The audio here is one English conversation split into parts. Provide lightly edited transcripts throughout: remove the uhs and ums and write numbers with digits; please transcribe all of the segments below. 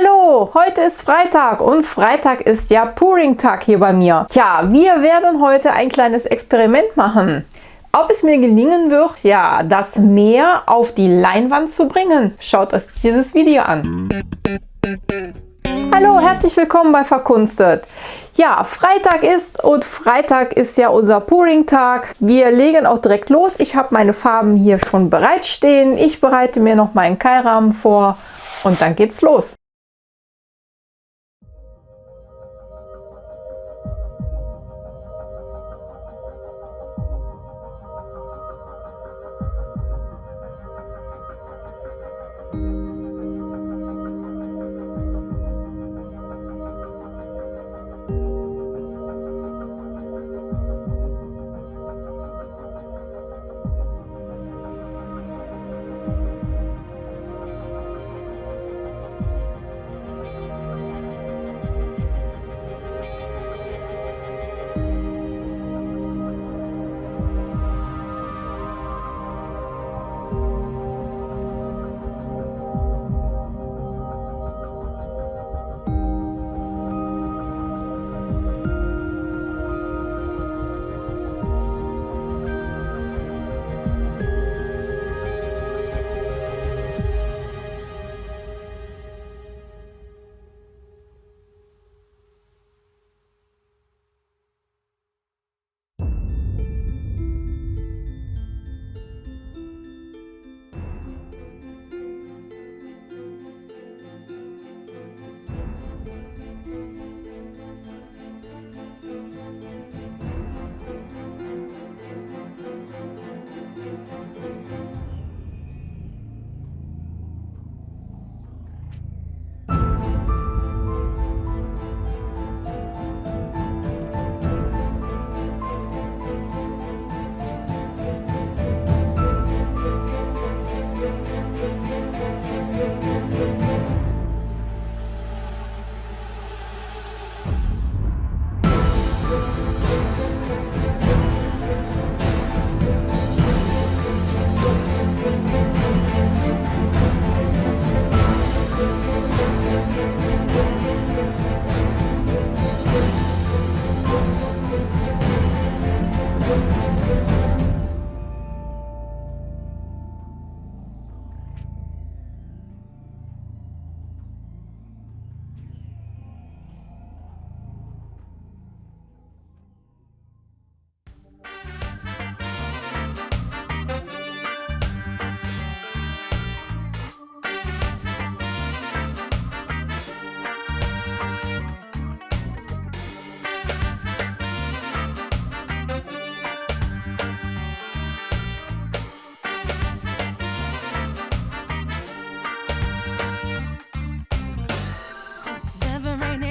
Hallo, heute ist Freitag und Freitag ist ja Pouring-Tag hier bei mir. Tja, wir werden heute ein kleines Experiment machen. Ob es mir gelingen wird, ja, das Meer auf die Leinwand zu bringen, schaut euch dieses Video an. Hallo, herzlich willkommen bei Verkunstet. Ja, Freitag ist ja unser Pouring-Tag. Wir legen auch direkt los. Ich habe meine Farben hier schon bereitstehen. Ich bereite mir noch meinen Keilrahmen vor und dann geht's los.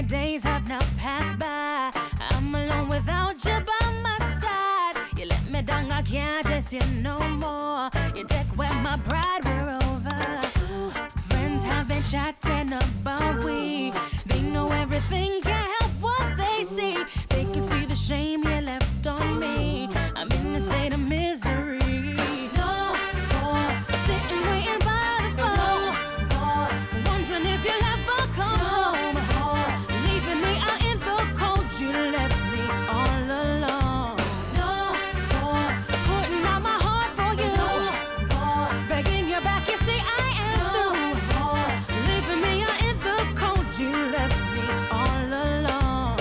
Days have now passed by. I'm alone without you by my side. You let me down, I can't chase you no more. You take away my pride, we're over. Friends have been chatting about we. They know everything, can't help what they see. They can see the shame you left on me. I'm in a state of misery. No more sitting waiting by the phone. No more wondering if you'll ever come home. You left me all alone. No more putting out my heart for you. No more begging you back. You see I am through. No more leaving me out in the cold. You left me all alone.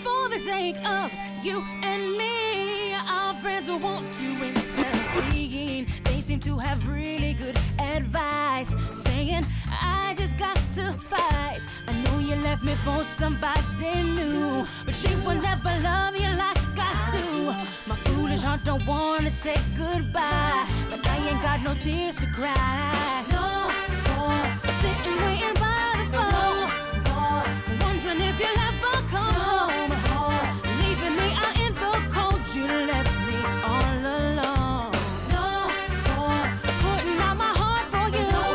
For the sake of you and me, our friends will want to intervene. They seem to have really good advice, saying I just got to fight. I know you left me for somebody new, but she will never love you like I do. My foolish heart don't wanna say goodbye, but I ain't got no tears to cry. No more sitting waiting by the phone. No more wondering if you'll ever come home. No more leaving me out in the cold. You left me all alone. No more putting out my heart for you. No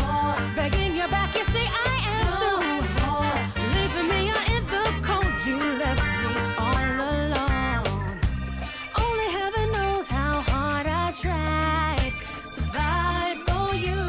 more begging you back. You see I am through. No more leaving me out in the cold. You left me all alone. Only heaven knows how hard I tried to fight for you.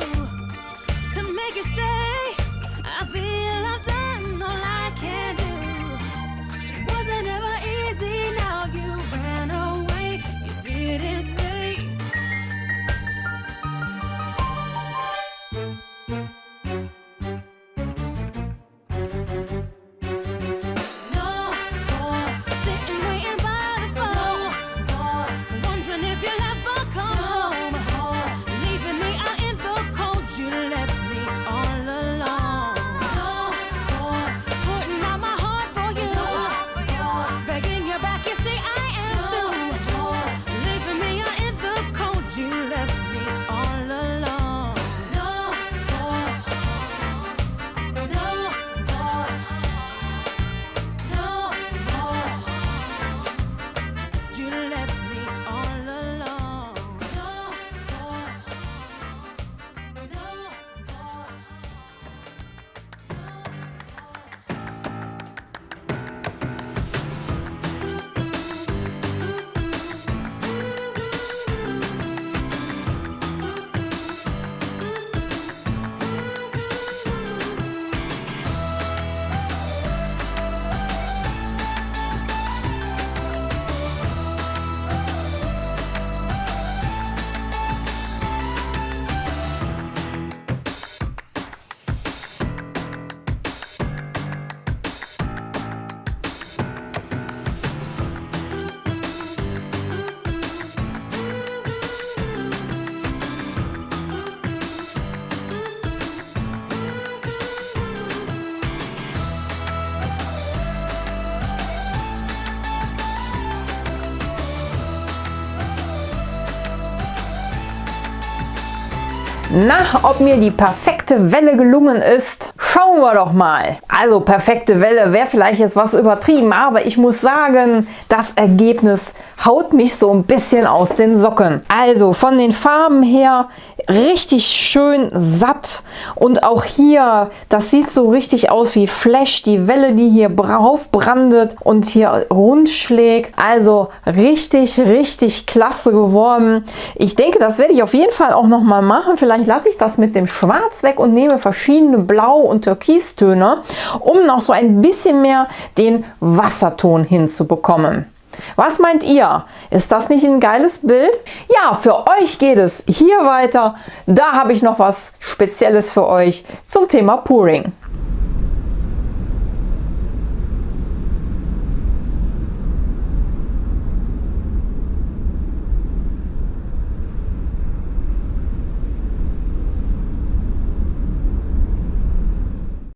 Na, ob mir die perfekte Welle gelungen ist, schauen wir doch mal. Also perfekte Welle wäre vielleicht jetzt was übertrieben, aber ich muss sagen, das Ergebnis haut mich so ein bisschen aus den Socken. Also von den Farben her richtig schön satt und auch hier, das sieht so richtig aus wie Flash, die Welle, die hier aufbrandet und hier rund schlägt. Also richtig, richtig klasse geworden. Ich denke, das werde ich auf jeden Fall auch noch mal machen. Vielleicht lasse ich das mit dem Schwarz weg und nehme verschiedene Blau- und Türkistöne, um noch so ein bisschen mehr den Wasserton hinzubekommen. Was meint ihr? Ist das nicht ein geiles Bild? Ja, für euch geht es hier weiter. Da habe ich noch was Spezielles für euch zum Thema Pouring.